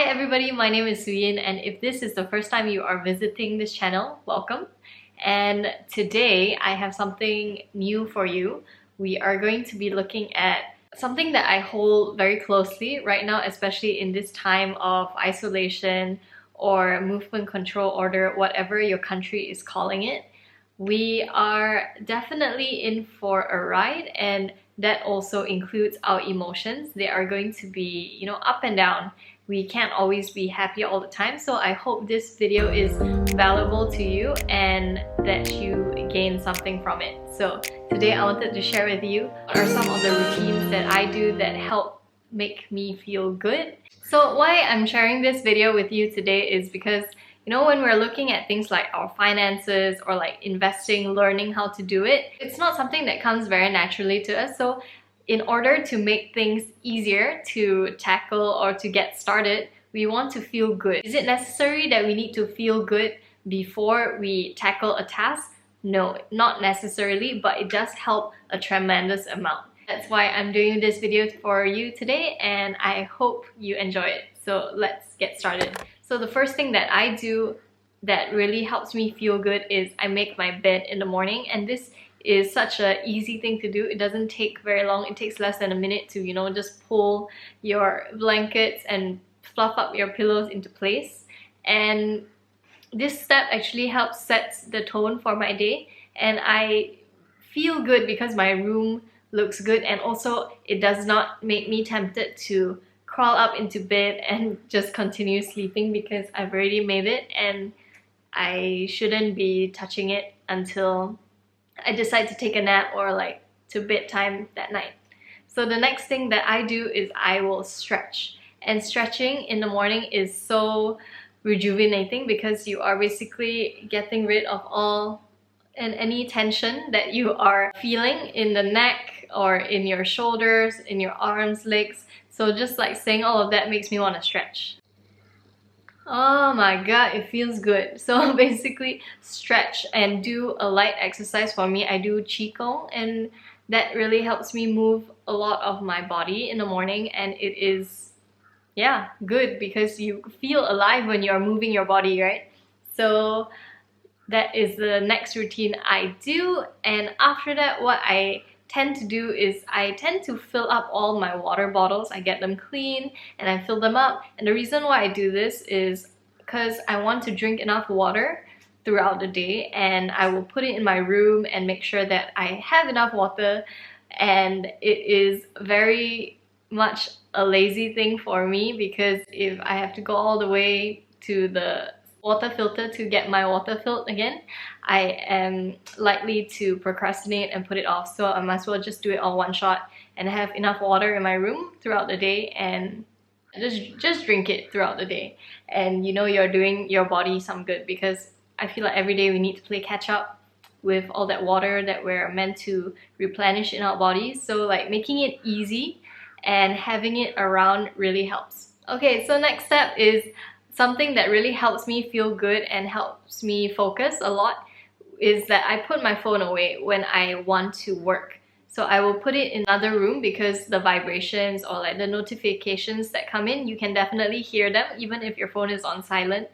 everybody, my name is Suyin, and if this is the first time you are visiting this channel, welcome. And today I have something new for you. We are going to be looking at something that I hold very closely right now, especially in this time of isolation or movement control order, whatever your country is calling it. We are definitely in for a ride, and that also includes our emotions. They are going to be, up and down. We can't always be happy all the time, so I hope this video is valuable to you and that you gain something from it. So today I wanted to share with you what are some of the routines that I do that help make me feel good. So why I'm sharing this video with you today is because when we're looking at things like our finances or like investing, learning how to do it, it's not something that comes very naturally to us. So in order to make things easier to tackle or to get started, we want to feel good. Is it necessary that we need to feel good before we tackle a task? No, not necessarily, but it does help a tremendous amount. That's why I'm doing this video for you today, and I hope you enjoy it. So let's get started. So the first thing that I do that really helps me feel good is I make my bed in the morning, and this is such an easy thing to do. It doesn't take very long. It takes less than a minute to, just pull your blankets and fluff up your pillows into place. And this step actually helps set the tone for my day, and I feel good because my room looks good, and also it does not make me tempted to crawl up into bed and just continue sleeping because I've already made it and I shouldn't be touching it until I decide to take a nap or like to bedtime that night. So the next thing that I do is I will stretch. And stretching in the morning is so rejuvenating because you are basically getting rid of all and any tension that you are feeling in the neck or in your shoulders, in your arms, legs. So just like saying all of that makes me want to stretch. Oh my god, it feels good. So basically stretch and do a light exercise. For me, I do Qigong, and that really helps me move a lot of my body in the morning, and it is good because you feel alive when you are moving your body, right? So that is the next routine I do. And after that, what I tend to do is I tend to fill up all my water bottles. I get them clean and I fill them up. And the reason why I do this is because I want to drink enough water throughout the day, and I will put it in my room and make sure that I have enough water. And it is very much a lazy thing for me because if I have to go all the way to the water filter to get my water filled again, I am likely to procrastinate and put it off. So I might as well just do it all one shot and have enough water in my room throughout the day and just drink it throughout the day. And you're doing your body some good, because I feel like every day we need to play catch up with all that water that we're meant to replenish in our bodies. So like making it easy and having it around really helps. Okay, so next step is something that really helps me feel good and helps me focus a lot is that I put my phone away when I want to work. So I will put it in another room because the vibrations or like the notifications that come in, you can definitely hear them even if your phone is on silent.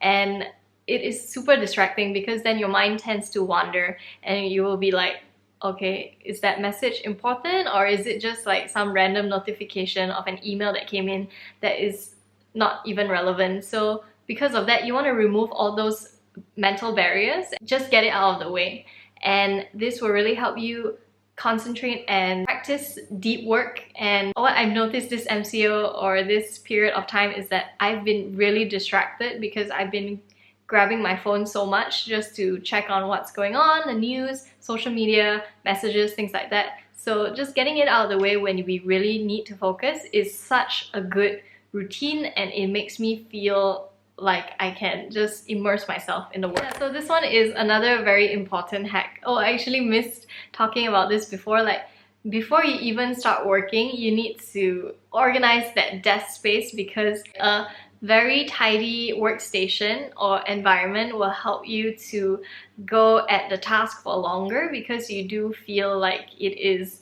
And it is super distracting because then your mind tends to wander and you will be like, okay, is that message important, or is it just like some random notification of an email that came in that is not even relevant? So because of that, you want to remove all those mental barriers, just get it out of the way. And this will really help you concentrate and practice deep work. And what I've noticed this MCO or this period of time is that I've been really distracted because I've been grabbing my phone so much just to check on what's going on, the news, social media, messages, things like that. So just getting it out of the way when we really need to focus is such a good routine, and it makes me feel like I can just immerse myself in the work. Yeah, so this one is another very important hack. Oh, I actually missed talking about this before. Like before you even start working, you need to organize that desk space, because a very tidy workstation or environment will help you to go at the task for longer, because you do feel like it is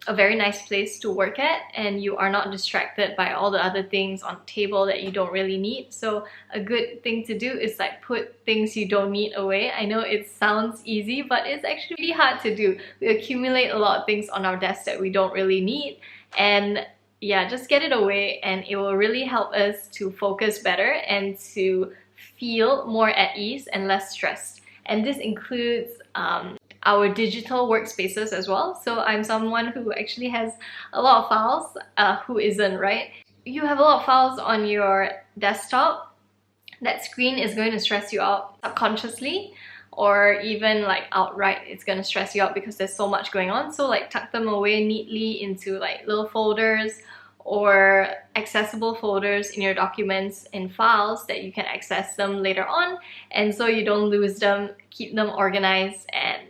a very nice place to work at, and you are not distracted by all the other things on the table that you don't really need. So a good thing to do is like put things you don't need away. I know it sounds easy, but it's actually really hard to do. We accumulate a lot of things on our desk that we don't really need, and yeah, just get it away, and it will really help us to focus better and to feel more at ease and less stressed. And this includes our digital workspaces as well. So I'm someone who actually has a lot of files. Who isn't, right? You have a lot of files on your desktop. That screen is going to stress you out subconsciously, or even like outright it's going to stress you out because there's so much going on. So like tuck them away neatly into like little folders or accessible folders in your documents and files that you can access them later on, and so you don't lose them. Keep them organized, and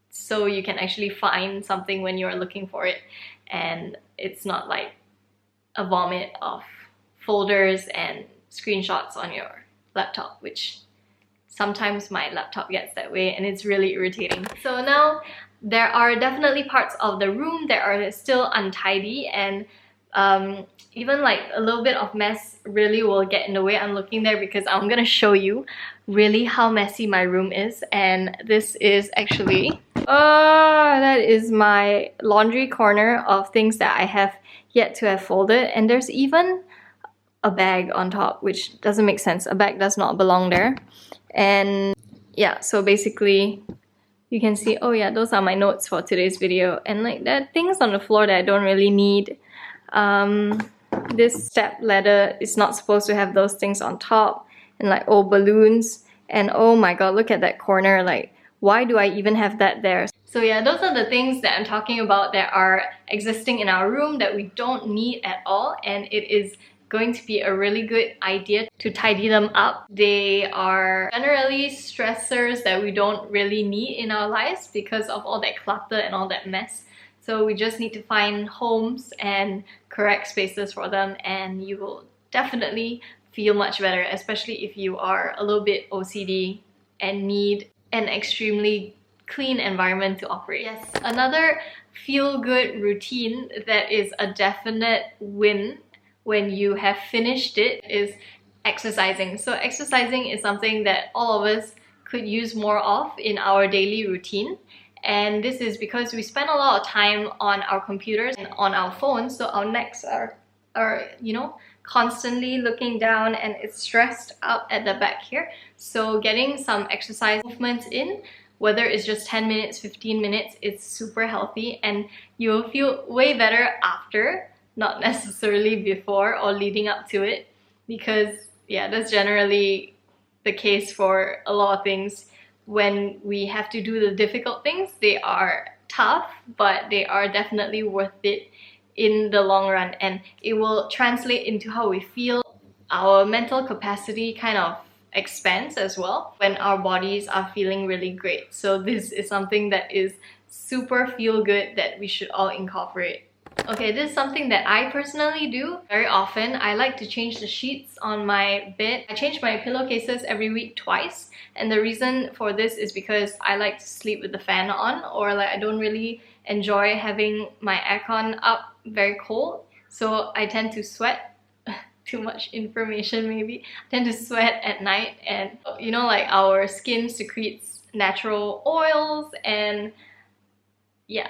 so you can actually find something when you're looking for it, and it's not like a vomit of folders and screenshots on your laptop, which sometimes my laptop gets that way and it's really irritating. So now there are definitely parts of the room that are still untidy, and even like a little bit of mess really will get in the way. I'm looking there because I'm gonna show you really how messy my room is. And this is actually, that is my laundry corner of things that I have yet to have folded, and there's even a bag on top, which doesn't make sense. A bag does not belong there. And yeah, so basically you can see, oh yeah, those are my notes for today's video, and like there are things on the floor that I don't really need. This step ladder is not supposed to have those things on top, and like old balloons, and oh my god, look at that corner, like why do I even have that there? So yeah, those are the things that I'm talking about that are existing in our room that we don't need at all, and it is going to be a really good idea to tidy them up. They are generally stressors that we don't really need in our lives because of all that clutter and all that mess. So we just need to find homes and correct spaces for them, and you will definitely feel much better, especially if you are a little bit OCD and need an extremely clean environment to operate. Yes, another feel-good routine that is a definite win when you have finished it is exercising. So exercising is something that all of us could use more of in our daily routine. And this is because we spend a lot of time on our computers and on our phones, so our necks are you know, constantly looking down, and it's stressed out at the back here. So getting some exercise movements in, whether it's just 10 minutes, 15 minutes, it's super healthy, and you'll feel way better after, not necessarily before or leading up to it, because yeah, that's generally the case for a lot of things. When we have to do the difficult things, they are tough, but they are definitely worth it in the long run, and it will translate into how we feel. Our mental capacity kind of expands as well when our bodies are feeling really great. So this is something that is super feel good that we should all incorporate. Okay, this is something that I personally do very often. I like to change the sheets on my bed. I change my pillowcases every week twice, and the reason for this is because I like to sleep with the fan on, or like I don't really enjoy having my aircon up very cold, so I tend to sweat. Too much information maybe. I tend to sweat at night, and you know, like our skin secretes natural oils, and yeah,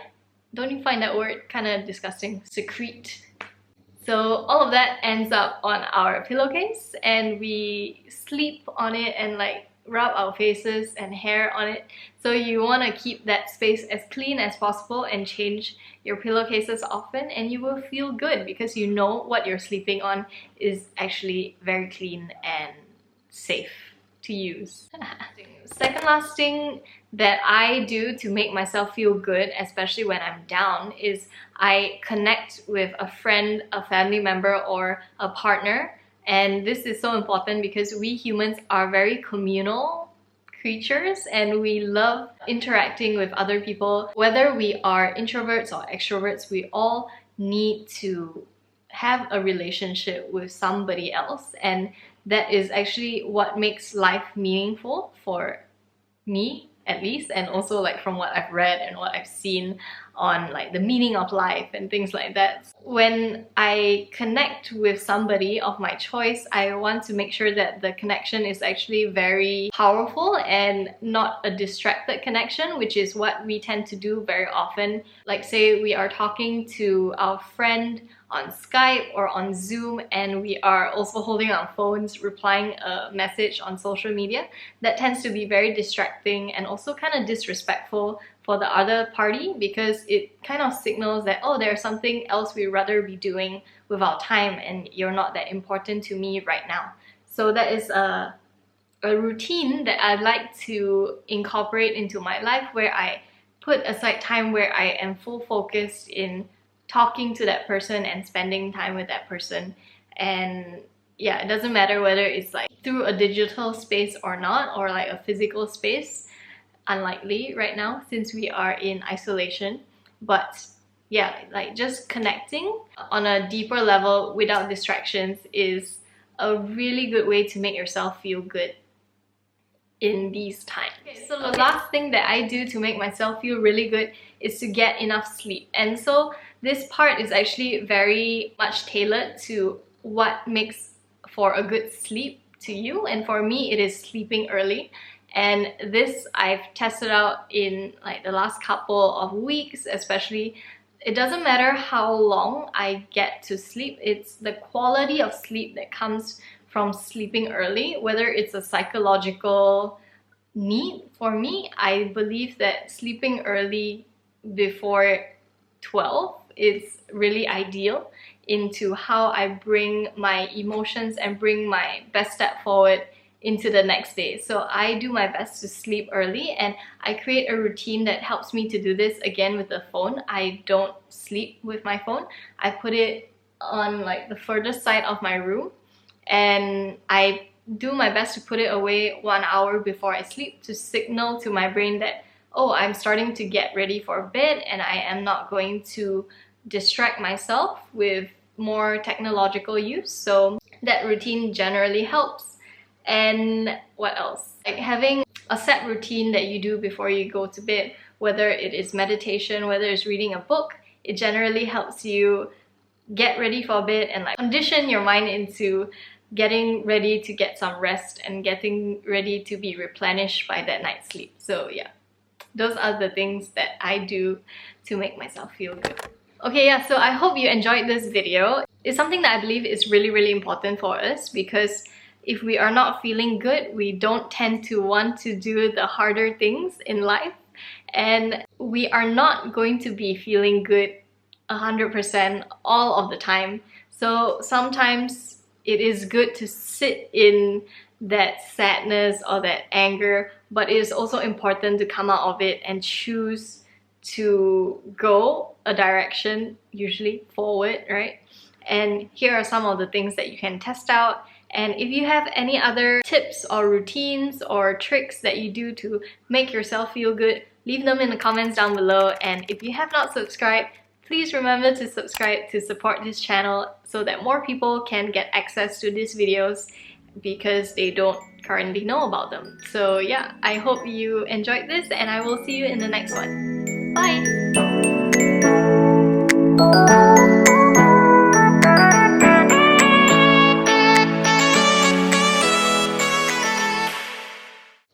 don't you find that word kind of disgusting? Secrete. So all of that ends up on our pillowcase, and we sleep on it and like rub our faces and hair on it. So you want to keep that space as clean as possible and change your pillowcases often, and you will feel good because you know what you're sleeping on is actually very clean and safe to use. Second last thing that I do to make myself feel good, especially when I'm down, is I connect with a friend, a family member, or a partner. And this is so important because we humans are very communal creatures, and we love interacting with other people. Whether we are introverts or extroverts, we all need to have a relationship with somebody else, and that is actually what makes life meaningful for me, at least, and also like from what I've read and what I've seen on like the meaning of life and things like that. When I connect with somebody of my choice, I want to make sure that the connection is actually very powerful and not a distracted connection, which is what we tend to do very often. Like say we are talking to our friend on Skype or on Zoom and we are also holding our phones replying a message on social media. That tends to be very distracting and also kind of disrespectful for the other party, because it kind of signals that, oh, there's something else we'd rather be doing with our time and you're not that important to me right now. So that is a routine that I'd like to incorporate into my life, where I put aside time where I am full focused in talking to that person and spending time with that person. And yeah, it doesn't matter whether it's like through a digital space or not, or like a physical space. Unlikely right now since we are in isolation, but yeah, like just connecting on a deeper level without distractions is a really good way to make yourself feel good in these times. Okay, so the last thing that I do to make myself feel really good is to get enough sleep. And so this part is actually very much tailored to what makes for a good sleep to you, and for me it is sleeping early. And this I've tested out in like the last couple of weeks especially. It doesn't matter how long I get to sleep, it's the quality of sleep that comes from sleeping early, whether it's a psychological need. For me, I believe that sleeping early before 12 is really ideal into how I bring my emotions and bring my best step forward into the next day. So I do my best to sleep early, and I create a routine that helps me to do this again with the phone. I don't sleep with my phone. I put it on like the furthest side of my room, and I do my best to put it away 1 hour before I sleep to signal to my brain that, oh, I'm starting to get ready for bed and I am not going to distract myself with more technological use. So that routine generally helps. And what else? Like having a set routine that you do before you go to bed, whether it is meditation, whether it's reading a book, it generally helps you get ready for bed and like condition your mind into getting ready to get some rest and getting ready to be replenished by that night's sleep. So yeah, those are the things that I do to make myself feel good. Okay, yeah, so I hope you enjoyed this video. It's something that I believe is really important for us, because if we are not feeling good, we don't tend to want to do the harder things in life, and we are not going to be feeling good 100% all of the time. So sometimes it is good to sit in that sadness or that anger, but it is also important to come out of it and choose to go a direction, usually forward, right? And here are some of the things that you can test out. And if you have any other tips or routines or tricks that you do to make yourself feel good, leave them in the comments down below. And if you have not subscribed, please remember to subscribe to support this channel so that more people can get access to these videos, because they don't currently know about them. So yeah, I hope you enjoyed this, and I will see you in the next one. Bye!